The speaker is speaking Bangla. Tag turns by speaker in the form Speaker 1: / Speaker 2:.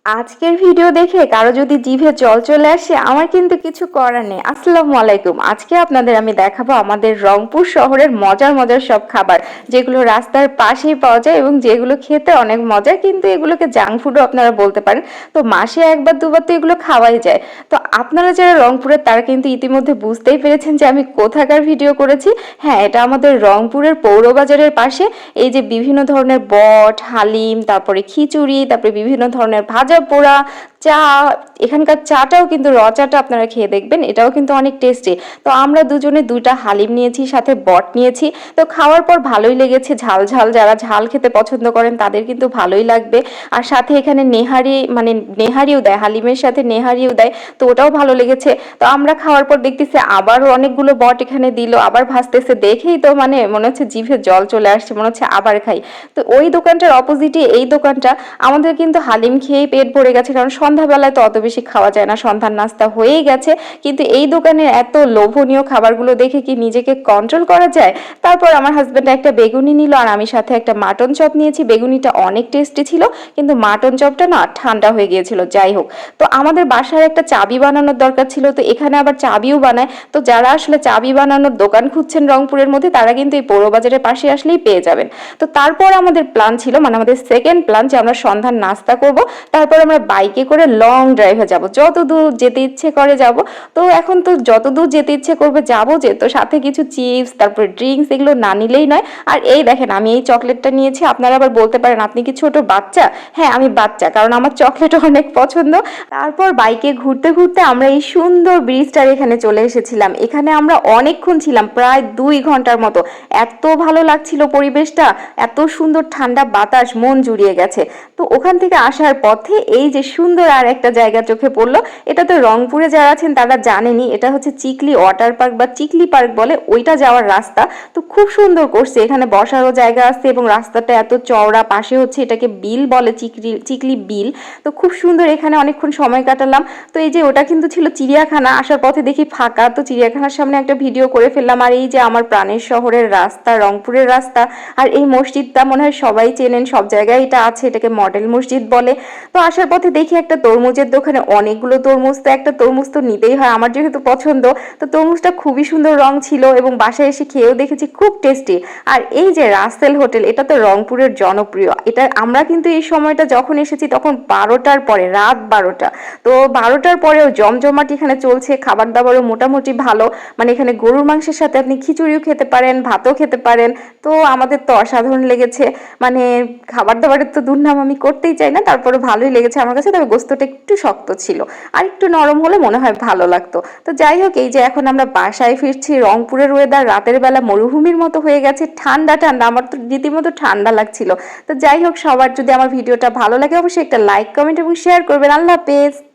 Speaker 1: আজকের ভিডিও দেখে কারো যদি জিভে জল চলে আসে আমার কিন্তু কিছু করার নেই। আসসালামু আলাইকুম। আজকে আপনাদের আমি দেখাবো আমাদের রংপুর শহরের মজার মজার সব খাবার, যেগুলো রাস্তার পাশেই পাওয়া যায় এবং যেগুলো খেতে অনেক মজা, কিন্তু এগুলোকে জাঙ্ক ফুডও আপনারা বলতে পারেন। তো মাসে একবার দুবার তো এগুলো খাওয়াই যায়। তো আপনারা যারা রংপুরের তারা কিন্তু ইতিমধ্যে বুঝতেই পেরেছেন যে আমি কোথাকার ভিডিও করেছি। হ্যাঁ, এটা আমাদের রংপুরের পৌরবাজারের পাশে। এই যে বিভিন্ন ধরনের বট, হালিম, তারপরে খিচুড়ি, তারপরে বিভিন্ন ধরনের ভাজা পোড়া, চা। এখানকার চাটাও কিন্তু র চাটা আপনারা খেয়ে দেখবেন, এটাও কিন্তু অনেক টেস্টি। তো আমরা দুজনে দুইটা হালিম নিয়েছি, সাথে বট নিয়েছি। তো খাওয়ার পর ভালোই লেগেছে, ঝাল ঝাল, যারা ঝাল খেতে পছন্দ করেন তাদের কিন্তু ভালোই লাগবে। আর সাথে এখানে নেহারি, মানে নেহারিও দেয়, হালিমের সাথে নেহারিও দেয়। তো ওটাও ভালো লেগেছে। তো আমরা খাওয়ার পর দেখতেছি আবারও অনেকগুলো বট এখানে দিল, আবার ভাজতেছে। দেখেই তো মানে মনে হচ্ছে জিভে জল চলে আসছে, মনে হচ্ছে আবার খাই। তো ওই দোকানটার অপোজিটে এই দোকানটা। আমাদের কিন্তু হালিম খেয়েই পেট ভরে গেছে, কারণ সন্ধ্যাবেলায় তো অত বেশি খাওয়া যায় না, সন্ধ্যার নাস্তা হয়েই গেছে। কিন্তু এই দোকানের এত লোভনীয় খাবারগুলো দেখে কি নিজেকে কন্ট্রোল করা যায়? তারপর আমার হাজব্যান্ড একটা বেগুনি নিল আর আমি সাথে একটা মাটন চপ নিয়েছি। বেগুনিটা অনেক টেস্টি ছিল, কিন্তু মাটন চপটা না ঠান্ডা হয়ে গিয়েছিল। যাই হোক, তো আমাদের বাসায় একটা চাবি বানানোর দরকার ছিল, তো এখানে আবার চাবিও বানায়। তো যারা আসলে চাবি বানানোর দোকান খুঁজছেন রংপুরের মধ্যে, তারা কিন্তু এই পৌরবাজারের পাশে আসলেই পেয়ে যাবেন। তো তারপর আমাদের প্ল্যান ছিল, মানে আমাদের সেকেন্ড প্ল্যান, যে আমরা সন্ধ্যার নাস্তা করব, তারপর আমরা বাইকে করে লং ড্রাইভে যাব, যত দূর যেতে ইচ্ছে করে যাব। তো এখন তো যত দূর যেতে ইচ্ছে করবে যাবো, যে তো সাথে কিছু চিপস, তারপর ড্রিঙ্কস, এগুলো না নিলেই নয়। আর এই দেখেন, আমি এই চকলেটটা নিয়েছি। আপনারা আবার বলতে পারেন আপনি কি ছোট বাচ্চা? হ্যাঁ, আমি বাচ্চা, কারণ আমার চকলেট অনেক পছন্দ। তারপর বাইকে ঘুরতে ঘুরতে আমরা এই সুন্দর ব্রিজটার এখানে চলে এসেছিলাম। এখানে আমরা অনেকক্ষণ ছিলাম, প্রায় 2 ঘন্টার মতো। এত ভালো লাগছিল পরিবেশটা, এত সুন্দর ঠান্ডা বাতাস, মন জুড়িয়ে গেছে। তো ওখান থেকে আসার পথে এই যে সুন্দর আর একটা জায়গা চোখে পড়লো। এটা তো রংপুরে যারা আছেন তারা জানেনই, এটা হচ্ছে চিকলি ওয়াটার পার্ক বা চিকলি পার্ক বলে, ওইটা যাওয়ার রাস্তা। তো খুব সুন্দর করছে, এখানে বসারও জায়গা আছে এবং রাস্তাটা এত চওড়া, পাশে হচ্ছে এটাকে বিল বলে, চিকলি চিকলি বিল। তো খুব সুন্দর, এখানে অনেকক্ষণ সময় কাটালাম। তো এই যে ওটা কিন্তু ছিল চিড়িয়াখানা, আসার পথে দেখি ফাঁকা, তো চিড়িয়াখানার সামনে একটা ভিডিও করে ফেললাম। আর এই যে আমার প্রাণের শহরের রাস্তা, রংপুরের রাস্তা। আর এই মসজিদটা মনে হয় সবাই চেনেন, সব জায়গায় এটা আছে, এটাকে মডেল মসজিদ বলে। তো আসার পথে দেখি একটা তরমুজের দোকানে অনেকগুলো তরমুজ, তো একটা তরমুজ তো নিতেই হয়, আমার যেহেতু পছন্দ। তো তরমুজটা খুবই সুন্দর রং ছিল এবং বাসায় এসে খেয়েও দেখেছি খুব টেস্টি। আর এই যে রাসেল হোটেল, এটা তো রংপুরের জনপ্রিয়। এটা আমরা কিন্তু এই সময়টা যখন এসেছি তখন 12টার পরে, রাত 12টা। তো 12টার পরেও জমজমাট এখানে চলছে, খাবার দাবারও মোটামুটি ভালো। মানে এখানে গরুর মাংসের সাথে আপনি খিচুড়িও খেতে পারেন, ভাতও খেতে পারেন। তো আমাদের তো অসাধারণ লেগেছে। মানে খাবার দাবারের তো দুর্নাম আমি করতেই চাই না, তারপরে ভালোই লেগেছে আমার কাছে। তবে গোস্তটা একটু শক্ত ছিল, আর একটু নরম হলে মনে হয় ভালো লাগতো। তো যাই হোক, এই যে এখন আমরা বাসায় ফিরছি। রংপুরের ওয়েদার রাতের বেলা মরুভূমির মতো হয়ে গেছে, ঠান্ডা ঠান্ডা, আমার তো রীতিমতো ঠান্ডা লাগছিল। তো যাই হোক, সবার যদি আমার ভিডিওটা ভালো লাগে অবশ্যই একটা লাইক, কমেন্ট এবং শেয়ার করবেন। আল্লাহ হাফেজ।